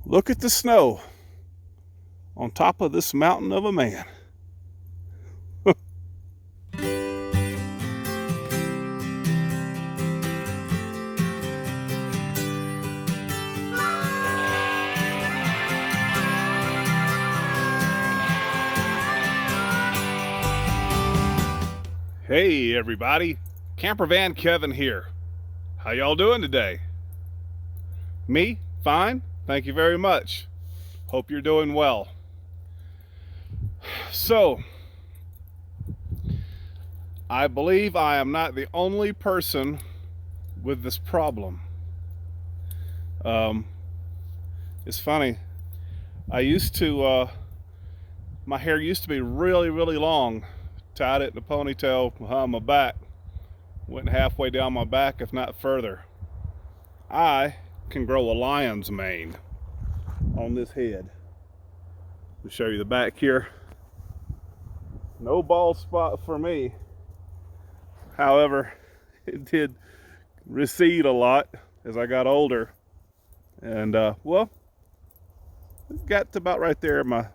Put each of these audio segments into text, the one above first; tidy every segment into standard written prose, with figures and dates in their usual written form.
Look at the snow on top of this mountain of a man. Hey everybody, Campervan Kevin here. How y'all doing today? Me? Fine. Thank you very much. Hope you're doing well. So, I believe I am not the only person with this problem. It's funny. I used to, my hair used to be really long. Tied it in a ponytail behind my back. Went halfway down my back, if not further. I can grow a lion's mane on this head. I'll show you the back here. No bald spot for me. However, it did recede a lot as I got older. And, well, it got to about right there in my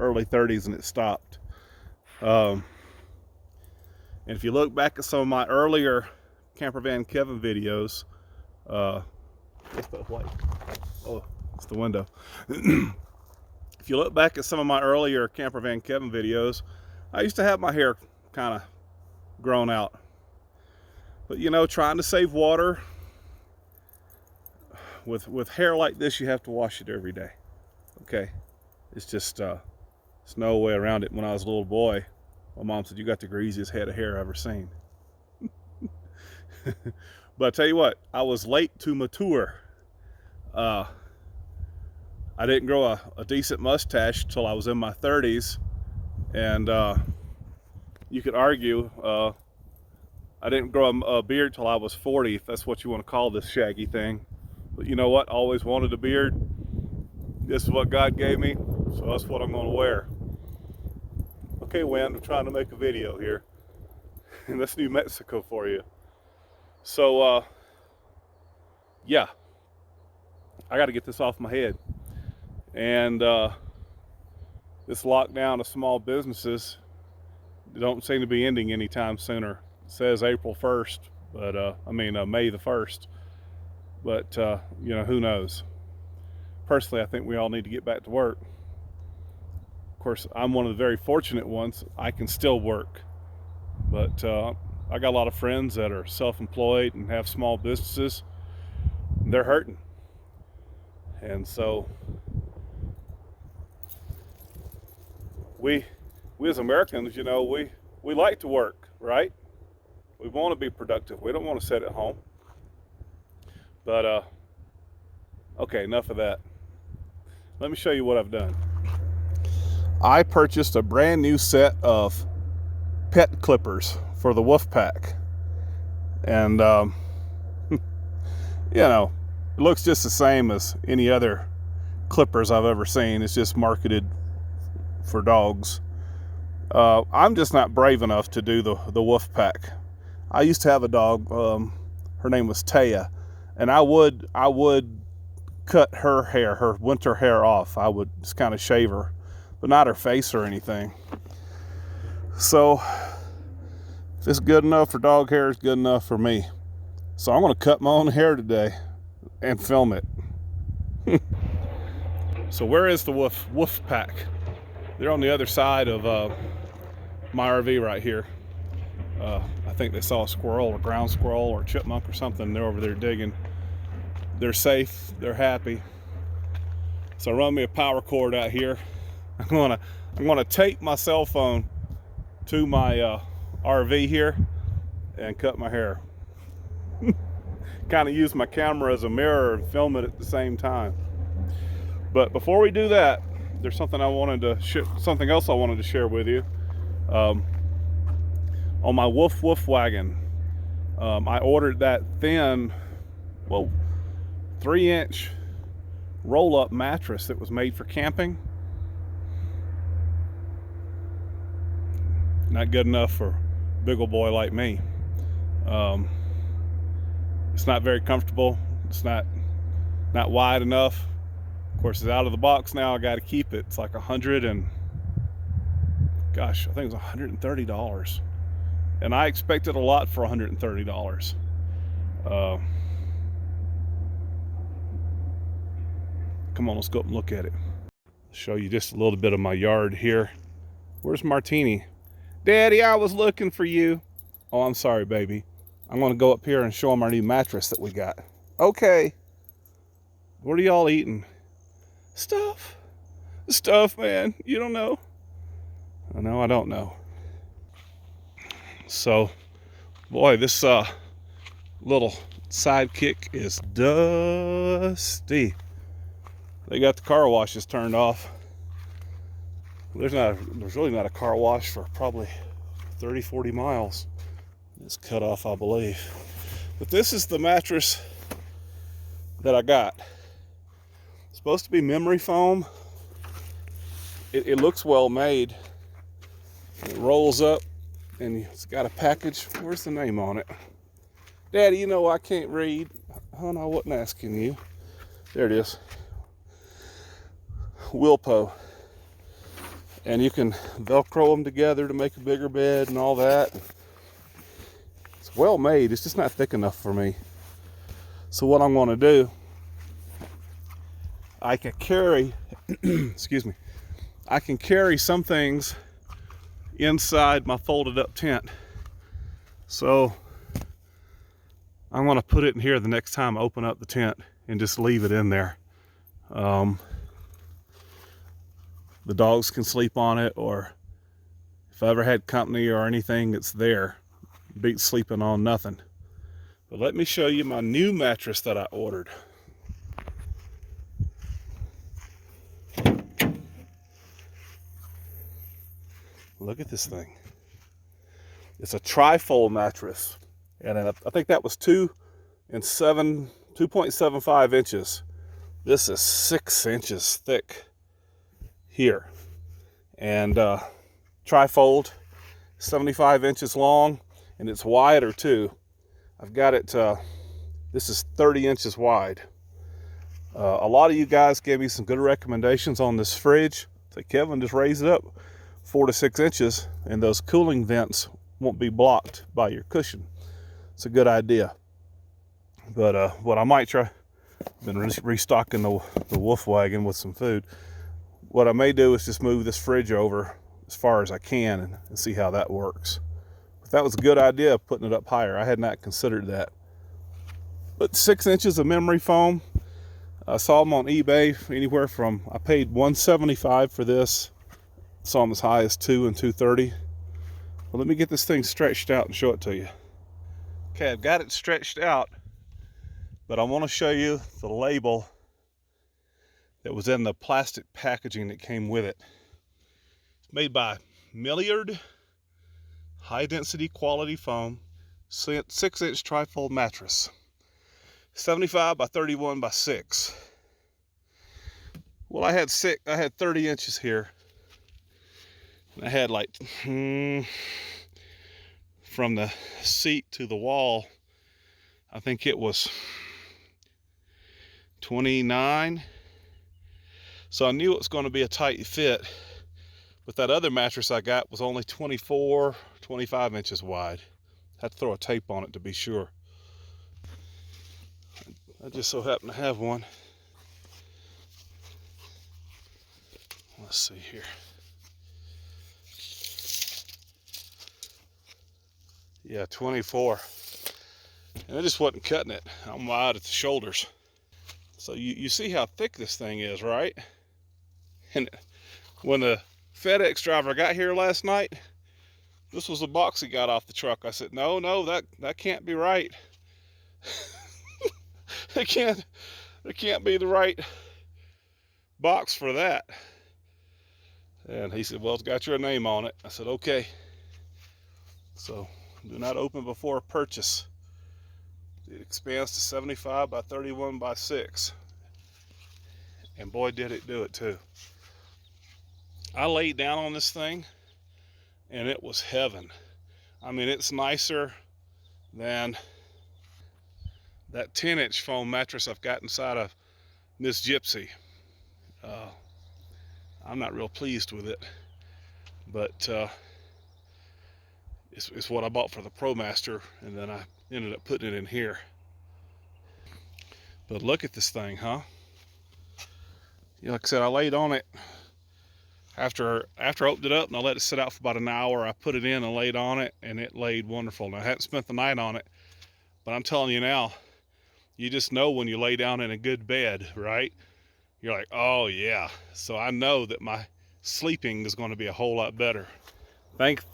early 30s and it stopped. And if you look back at some of my earlier Campervan Kevin videos, what's that white? Oh, it's the window. If you look back at some of my earlier Campervan Kevin videos, I used to have my hair kind of grown out. But you know, trying to save water, with hair like this, you have to wash it every day. Okay, it's just, there's no way around it. When I was a little boy, my mom said, "You got the greasiest head of hair I've ever seen." But I tell you what, I was late to mature. I didn't grow a decent mustache till I was in my 30s. And you could argue I didn't grow a beard till I was 40, if that's what you want to call this shaggy thing. But you know what? Always wanted a beard. This is what God gave me, so that's what I'm going to wear. Okay, Wind, I'm trying to make a video here. And that's New Mexico for you. So, yeah. I got to get this off my head. And this lockdown of small businesses don't seem to be ending anytime sooner. It says April 1st, but, May the 1st. But, you know, who knows? Personally, I think we all need to get back to work. Of course, I'm one of the very fortunate ones. I can still work, but I got a lot of friends that are self-employed and have small businesses, and they're hurting. And so we as Americans, you know, we like to work, right? We want to be productive. We don't want to sit at home. But okay, enough of that. Let me show you what I've done. I purchased a brand new set of pet clippers for the Woof pack. And, you know, it looks just the same as any other clippers I've ever seen. It's just marketed for dogs. I'm just not brave enough to do the Woof pack. I used to have a dog, her name was Taya, and I would cut her hair, her winter hair off. I would just kind of shave her, but not her face or anything. So if it's good enough for dog hair, it's good enough for me. So I'm going to cut my own hair today and film it. So where is the Woof pack? They're on the other side of my RV right here. I think they saw a squirrel, a ground squirrel or a chipmunk or something. They're over there digging. They're safe, they're happy. So run me a power cord out here. I'm gonna tape my cell phone to my RV here and cut my hair. Kind of use my camera as a mirror and film it at the same time. But before we do that, there's something something else I wanted to share with you. On my Woof Wagon, I ordered that thin, 3-inch roll-up mattress that was made for camping. Not good enough for a big old boy like me. It's not very comfortable. It's not wide enough. Of course, it's out of the box now. I got to keep it. It's like gosh, I think it was $130. And I expected a lot for $130. Come on, let's go up and look at it. Show you just a little bit of my yard here. Where's Martini? Daddy, I was looking for you. Oh, I'm sorry, baby. I'm going to go up here and show them our new mattress that we got. Okay. What are y'all eating? Stuff. Stuff, man. You don't know. I know I don't know. So, boy, this little Sidekick is dusty. They got the car washes turned off. There's really not a car wash for probably 30, 40 miles. It's cut off, I believe. But this is the mattress that I got. It's supposed to be memory foam. It looks well made. It rolls up and it's got a package. Where's the name on it? Daddy, you know I can't read. Oh no, I wasn't asking you. There it is. Wilpo. And you can Velcro them together to make a bigger bed and all that. It's well made. It's just not thick enough for me. So what I'm going to do, I can carry, excuse me, I can carry some things inside my folded up tent. So I'm going to put it in here the next time I open up the tent and just leave it in there. The dogs can sleep on it, or if I ever had company or anything, it's there. Beats sleeping on nothing. But let me show you my new mattress that I ordered. Look at this thing. It's a trifold mattress, and I think that was 2.75 inches. This is 6 inches thick here, and trifold, 75 inches long, and it's wider too. I've got it, this is 30 inches wide. A lot of you guys gave me some good recommendations on this fridge. Say, Kevin, just raise it up 4 to 6 inches and those cooling vents won't be blocked by your cushion. It's a good idea. But what I might try, I've been restocking the Woof wagon with some food. What I may do is just move this fridge over as far as I can and see how that works. But that was a good idea, putting it up higher. I had not considered that. But 6 inches of memory foam. I saw them on eBay anywhere from, I paid $175 for this. Saw them as high as $2 and $230. Well, let me get this thing stretched out and show it to you. Okay, I've got it stretched out, but I want to show you the label that was in the plastic packaging that came with it. It's made by Milliard, high density quality foam, 6-inch trifold mattress, 75 by 31 by 6. Well, I had 30 inches here. I had like from the seat to the wall, I think it was 29. So I knew it was going to be a tight fit, but that other mattress I got was only 24, 25 inches wide. Had to throw a tape on it to be sure. I just so happen to have one. Let's see here. Yeah, 24. And I just wasn't cutting it. I'm wide at the shoulders. So you see how thick this thing is, right? And when the FedEx driver got here last night, this was the box he got off the truck. I said, no, that can't be right. It can't be the right box for that. And he said, well, it's got your name on it. I said, okay. So do not open before purchase. It expands to 75 by 31 by 6. And boy, did it do it too. I laid down on this thing and it was heaven. I mean, it's nicer than that 10-inch foam mattress I've got inside of Miss Gypsy. I'm not real pleased with it, but it's what I bought for the ProMaster, and then I ended up putting it in here. But look at this thing, huh? Yeah, like I said, I laid on it after I opened it up, and I let it sit out for about an hour. I put it in and laid on it, and it laid wonderful. And I hadn't spent the night on it, but I'm telling you now, you just know when you lay down in a good bed, right? You're like, oh yeah. So I know that my sleeping is going to be a whole lot better.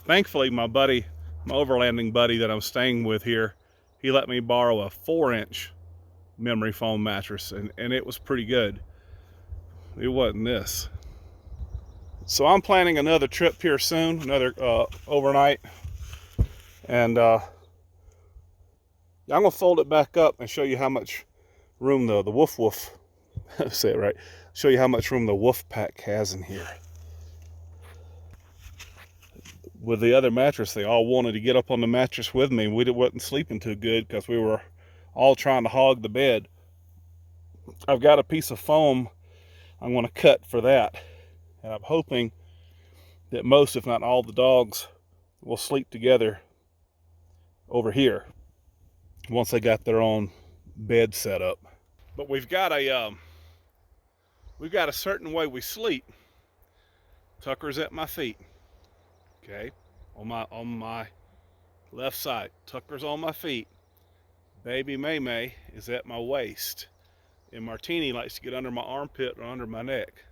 Thankfully, my overlanding buddy that I'm staying with here, he let me borrow a 4-inch memory foam mattress, and it was pretty good. It wasn't this. So I'm planning another trip here soon, another overnight, and I'm gonna fold it back up and show you how much room the Woof say it right, show you how much room the Woof pack has in here. With the other mattress, they all wanted to get up on the mattress with me, and we wasn't sleeping too good because we were all trying to hog the bed. I've got a piece of foam I'm going to cut for that, and I'm hoping that most, if not all, the dogs will sleep together over here once they got their own bed set up. But we've got a certain way we sleep. Tucker's at my feet. Okay, on my left side. Tucker's on my feet. Baby MaeMae is at my waist. And Martini likes to get under my armpit or under my neck.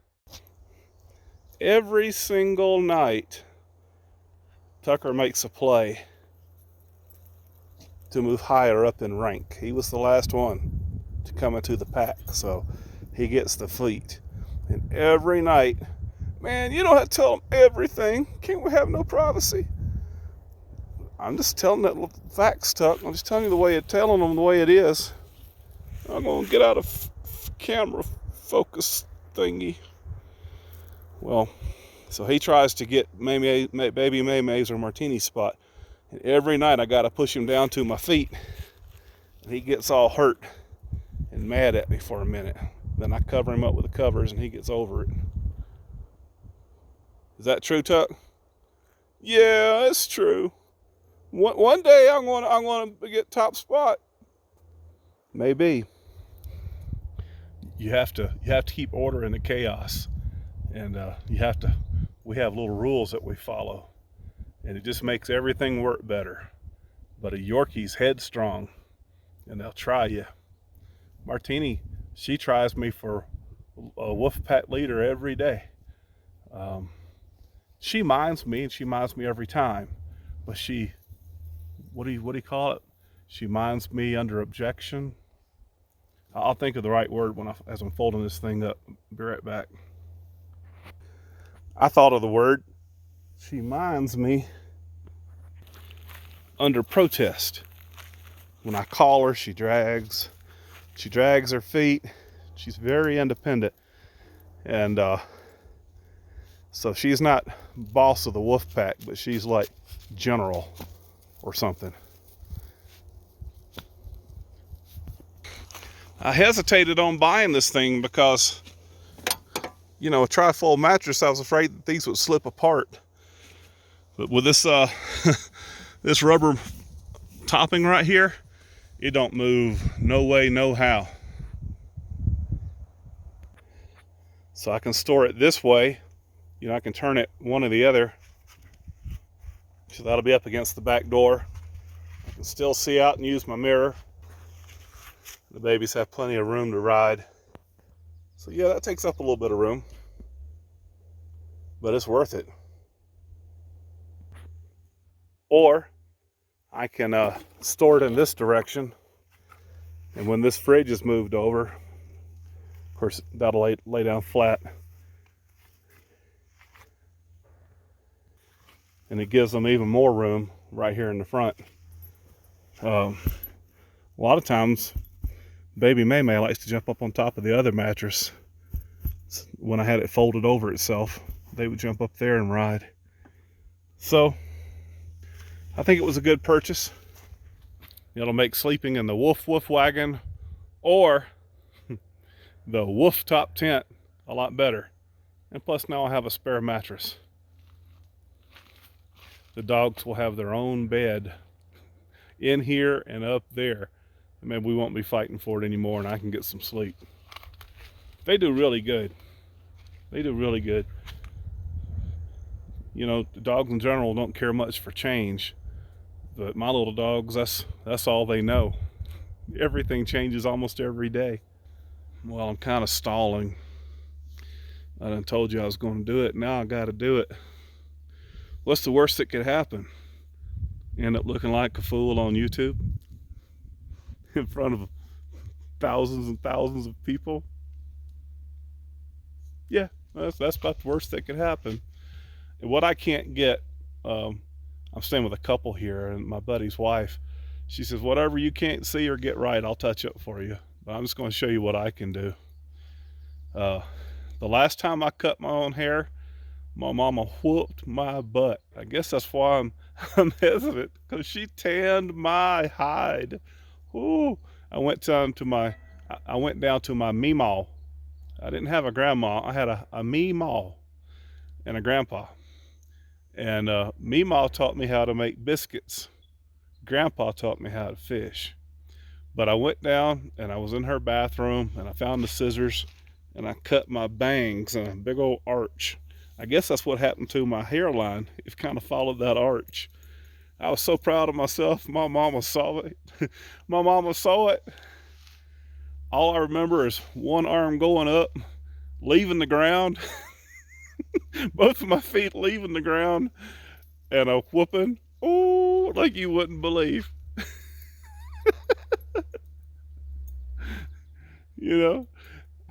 Every single night, Tucker makes a play to move higher up in rank. He was the last one to come into the pack, so he gets the fleet. And every night, man, you don't have to tell them everything. Can't we have no privacy? I'm just telling that facts, Tuck. I'm just telling you telling them the way it is. I'm gonna get out of camera focus thingy. Well, so he tries to get baby MaeMae's or Martini's spot, and every night I gotta push him down to my feet, and he gets all hurt and mad at me for a minute. Then I cover him up with the covers, and he gets over it. Is that true, Tuck? Yeah, it's true. One day I'm gonna get top spot. Maybe. You have to keep order in the chaos, and we have little rules that we follow, and it just makes everything work better. But a Yorkie's headstrong, and they'll try you. Martini, she tries me for a Woof pack leader every day. She minds me, and she minds me every time, but she, what do you call it? She minds me under objection. I'll think of the right word as I'm folding this thing up. Be right back. I thought of the word. She minds me under protest. When I call her, she drags her feet. She's very independent, and so she's not boss of the Woof pack, but she's like general or something. I hesitated on buying this thing because, you know, a trifold mattress, I was afraid that these would slip apart. But with this this rubber topping right here, it don't move no way, no how. So I can store it this way. You know, I can turn it one or the other. So that'll be up against the back door. I can still see out and use my mirror. The babies have plenty of room to ride. So yeah, that takes up a little bit of room, but it's worth it. Or I can store it in this direction, and when this fridge is moved over, of course, that'll lay down flat, and it gives them even more room right here in the front. A lot of times, baby MaeMae likes to jump up on top of the other mattress. When I had it folded over itself, they would jump up there and ride. So I think it was a good purchase. It'll make sleeping in the Woof wagon or the Woof top tent a a lot better. And plus now I have a spare mattress. The dogs will have their own bed in here and up there. And maybe we won't be fighting for it anymore and I can get some sleep. They do really good. They do really good. You know, the dogs in general don't care much for change. But my little dogs, that's all they know. Everything changes almost every day. Well, I'm kind of stalling. I done told you I was going to do it. Now I got to do it. What's the worst that could happen? End up looking like a fool on YouTube in front of thousands and thousands of people? Yeah, that's about the worst that could happen. And what I can't get, I'm staying with a couple here, and my buddy's wife, she says, whatever you can't see or get right, I'll touch up for you. But I'm just going to show you what I can do. The last time I cut my own hair, my mama whooped my butt. I guess that's why I'm hesitant, because she tanned my hide. Ooh, I went down to my MaeMae. I didn't have a grandma. I had a MaeMae and a grandpa. And MaeMae taught me how to make biscuits. Grandpa taught me how to fish. But I went down and I was in her bathroom and I found the scissors and I cut my bangs in a big old arch. I guess that's what happened to my hairline. It kind of followed that arch. I was so proud of myself. My mama saw it. My mama saw it. All I remember is one arm going up, leaving the ground. Both of my feet leaving the ground, and a whooping. Oh, like you wouldn't believe. You know,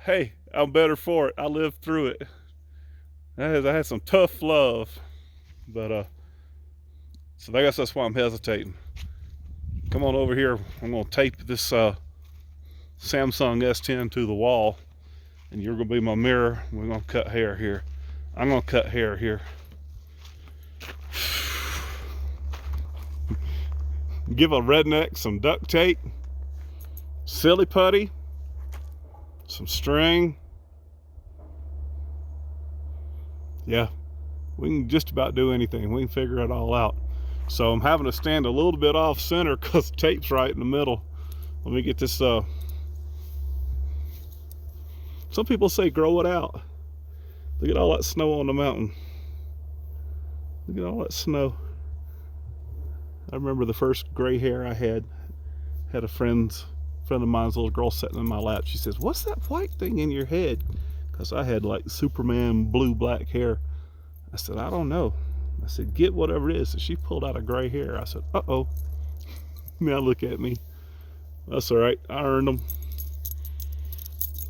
hey, I'm better for it. I lived through it. I had some tough love, but so I guess that's why I'm hesitating. Come on over here. I'm gonna tape this Samsung S10 to the wall, and you're gonna be my mirror. We're gonna cut hair here. I'm gonna cut hair here. Give a redneck some duct tape, silly putty, some string. Yeah, we can just about do anything. We can figure it all out. So I'm having to stand a little bit off center because the tape's right in the middle. Let me get this. Some people say grow it out. Look at all that snow on the mountain. Look at all that snow. I remember the first gray hair I had a friend of mine's little girl sitting in my lap. She says, what's that white thing in your head? Because I had like Superman blue black hair. I said, I don't know. I said, get whatever it is. So she pulled out a gray hair. I said, uh-oh. Now look at me. That's all right. I earned them.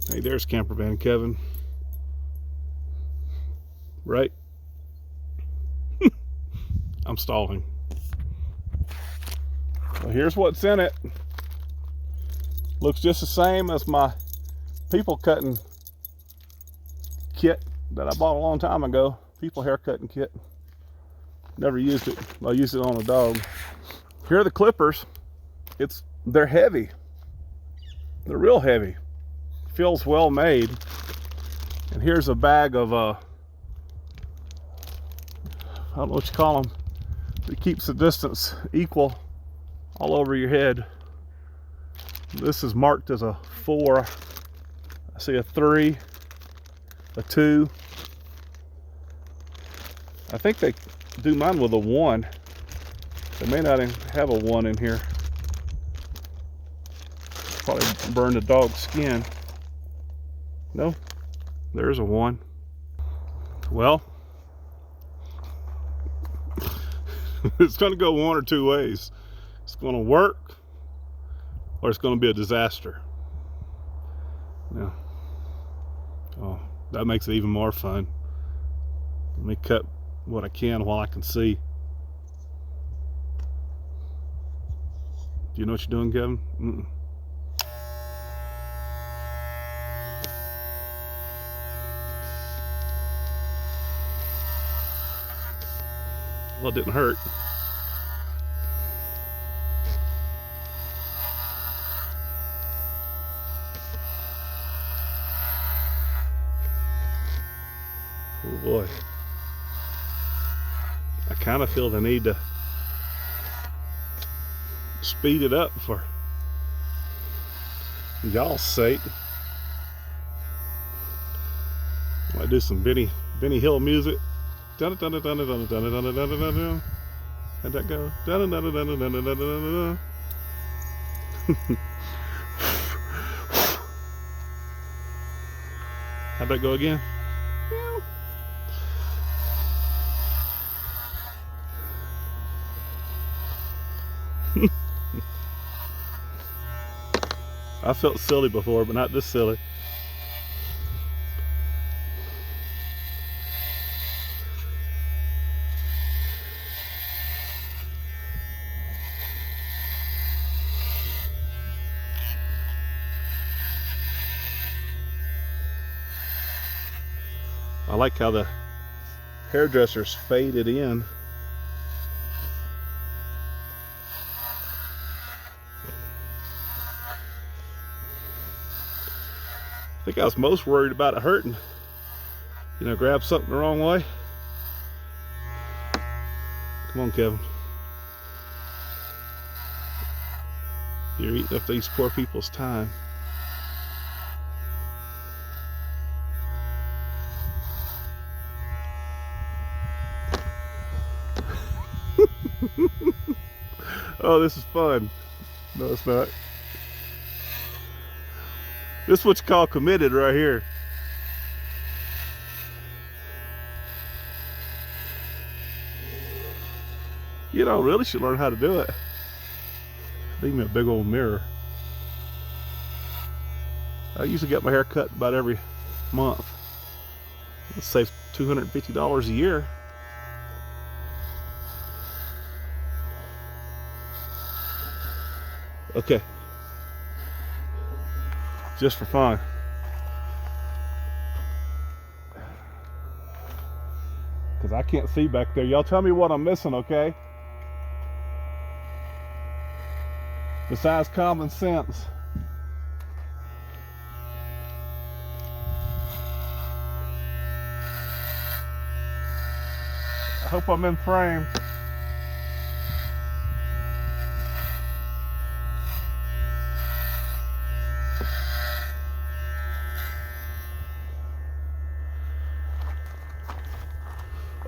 Hey, there's Camper Van Kevin. Right? I'm stalling. Well, here's what's in it. Looks just the same as my people cutting kit that I bought a long time ago. People hair cutting kit. Never used it. I used it on a dog. Here are the clippers. They're heavy. They're real heavy. Feels well made. And here's a bag of I don't know what you call them. It keeps the distance equal all over your head. This is marked as a 4. I see a 3, a 2. I think they do mine with a 1. They may not have a 1 in here. Probably burn the dog's skin. No, there's a 1. Well, it's going to go one or two ways. It's going to work, or it's going to be a disaster. Yeah. Oh, that makes it even more fun. Let me cut what I can while I can see. Do you know what you're doing, Kevin? Mm-mm. Well, it didn't hurt. Oh boy. I kind of feel the need to speed it up for y'all's sake. I do some Benny Hill music. Dun dun dun dun dun dun dun dun dun dun dun dun. How'd that go? Dun dun dun dun dun dun dun dun dun. How'd that go again? I felt silly before, but not this silly. I like how the hairdressers faded in. I think I was most worried about it hurting. You know, grab something the wrong way. Come on, Kevin. You're eating up these poor people's time. Oh, this is fun. No, it's not. This is what you call committed right here. You know, really should learn how to do it. Leave me a big old mirror. I usually get my hair cut about every month. Let's save $250 a year. Okay. Just for fun. Because I can't see back there. Y'all tell me what I'm missing, okay? Besides common sense. I hope I'm in frame.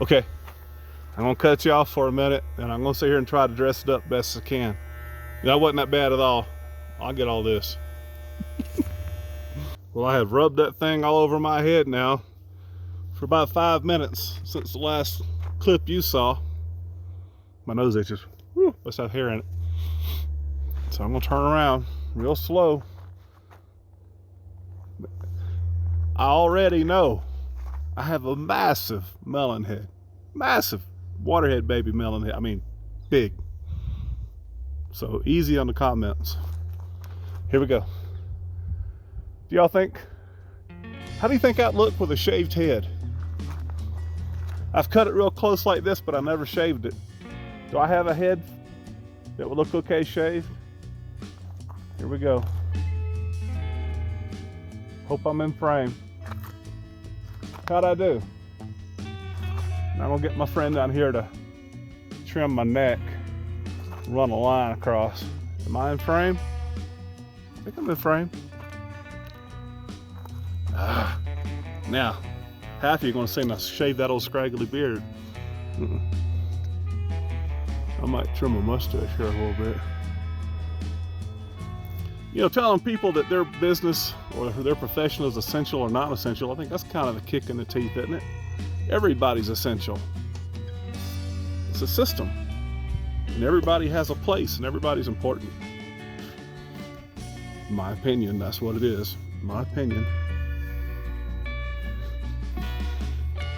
Okay, I'm gonna cut you off for a minute and I'm gonna sit here and try to dress it up best as I can. That wasn't that bad at all. I'll get all this. Well, I have rubbed that thing all over my head now for about 5 minutes since the last clip you saw. My nose itches. Whew, must have hair in it. So I'm gonna turn around real slow. I already know I have a massive melon head. Massive waterhead baby melon head. I mean, big. So easy on the comments. Here we go. Do y'all think, how do you think I'd look with a shaved head? I've cut it real close like this, but I never shaved it. Do I have a head that would look okay shaved? Here we go. Hope I'm in frame. How'd I do? Now I'm gonna get my friend down here to trim my neck, run a line across. Am I in frame? I think I'm in frame. Now, half of you are gonna say, now shave that old scraggly beard. I might trim a mustache here a little bit. You know, telling people that their business or their profession is essential or not essential, I think that's kind of a kick in the teeth, isn't it? Everybody's essential. It's a system. And everybody has a place and everybody's important. In my opinion, that's what it is. In my opinion.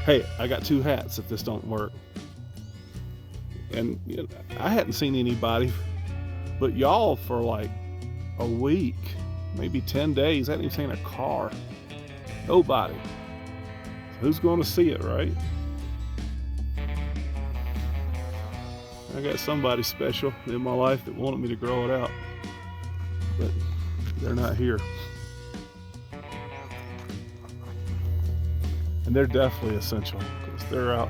Hey, I got 2 hats if this don't work. And you know, I hadn't seen anybody but y'all for like a week, maybe 10 days. I hadn't even seen a car. Nobody. Who's going to see it, right? I got somebody special in my life that wanted me to grow it out, but they're not here. And they're definitely essential because they're out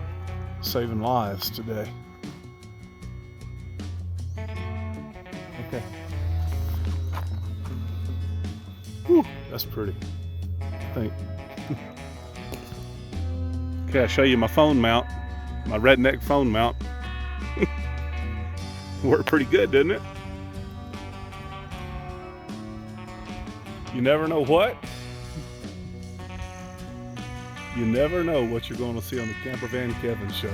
saving lives today. Okay. Whew, that's pretty, I think. Okay, I'll show you my phone mount, my redneck phone mount. Worked pretty good, didn't it? You never know what? You never know what you're going to see on the Camper Van Kevin show.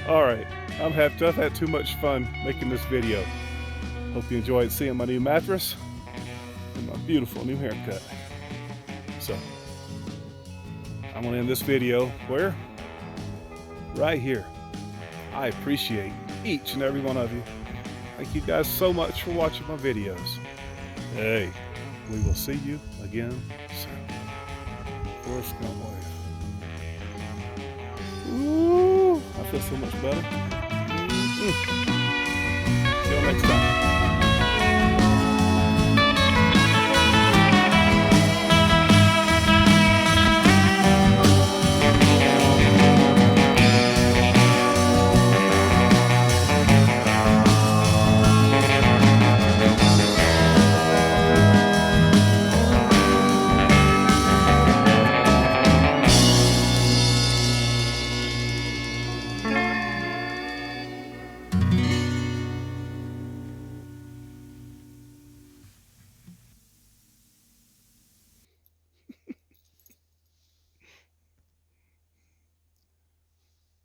All right, I'm happy. I've had too much fun making this video. Hope you enjoyed seeing my new mattress and my beautiful new haircut. So, I'm going to end this video where? Right here. I appreciate each and every one of you. Thank you guys so much for watching my videos. Hey, we will see you again soon. Forrest Gump wave. Ooh, I feel so much better. See you next time.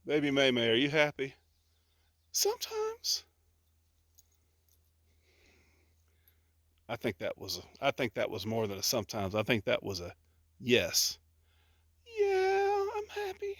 Baby MaeMae, are you happy? Sometimes. I think that was more than a sometimes. I think that was a yes. Yeah, I'm happy.